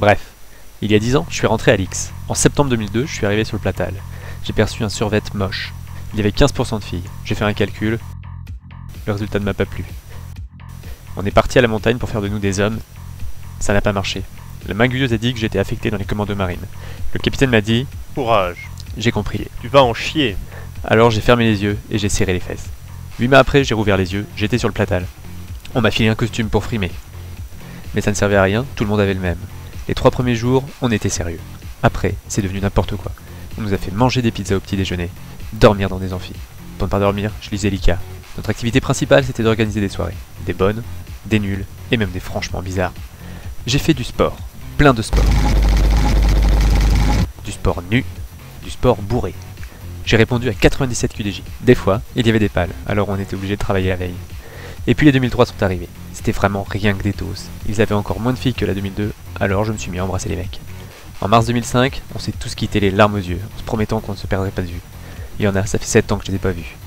Bref, il y a 10 ans, je suis rentré à l'X. En septembre 2002, je suis arrivé sur le Platal. J'ai perçu un survêt moche. Il y avait 15% de filles. J'ai fait un calcul. Le résultat ne m'a pas plu. On est parti à la montagne pour faire de nous des hommes. Ça n'a pas marché. La magouilleuse a dit que j'étais affecté dans les commandos marines. Le capitaine m'a dit « Courage, J'ai compris. tu vas en chier. » Alors j'ai fermé les yeux et j'ai serré les fesses. 8 mois après, j'ai rouvert les yeux, j'étais sur le Platal. On m'a filé un costume pour frimer. Mais ça ne servait à rien, tout le monde avait le même. Les 3 premiers jours, on était sérieux. Après, c'est devenu n'importe quoi. On nous a fait manger des pizzas au petit déjeuner, dormir dans des amphis. Pour ne pas dormir, je lisais l'ICA. Notre activité principale, c'était d'organiser des soirées. Des bonnes, des nulles, et même des franchement bizarres. J'ai fait du sport, plein de sport. Du sport nu, du sport bourré. J'ai répondu à 97 QDJ. Des fois, il y avait des pales, alors on était obligé de travailler la veille. Et puis les 2003 sont arrivés. C'était vraiment rien que des tosses. Ils avaient encore moins de filles que la 2002, alors je me suis mis à embrasser les mecs. En mars 2005, on s'est tous quittés les larmes aux yeux, en se promettant qu'on ne se perdrait pas de vue. Il y en a, ça fait 7 ans que je les ai pas vus.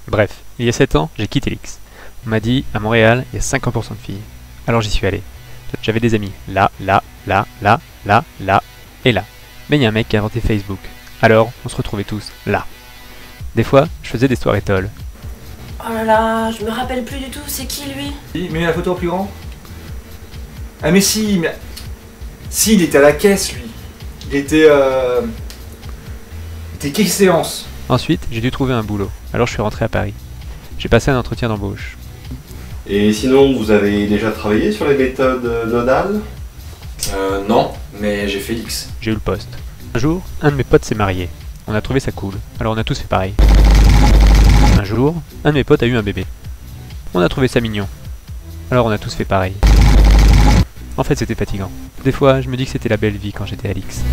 Bref, il y a 7 ans, j'ai quitté l'X. On m'a dit, à Montréal, il y a 50% de filles. Alors j'y suis allé. J'avais des amis là, là, là, là, là, là et là. Mais il y a un mec qui a inventé Facebook. Alors, on se retrouvait tous là. Des fois, je faisais des soirées tolles. Oh là là, je me rappelle plus du tout, c'est qui lui? Mais la photo en plus grand. Ah mais si, mais... Si, il était à la caisse lui. Il était quelle séance? Ensuite, j'ai dû trouver un boulot. Alors je suis rentré à Paris. J'ai passé un entretien d'embauche. Et sinon, vous avez déjà travaillé sur les méthodes nodales? Non, mais j'ai fait l'X. J'ai eu le poste. Un jour, un de mes potes s'est marié. On a trouvé ça cool. Alors on a tous fait pareil. Un jour, un de mes potes a eu un bébé. On a trouvé ça mignon. Alors on a tous fait pareil. En fait, c'était fatigant. Des fois, je me dis que c'était la belle vie quand j'étais à l'X.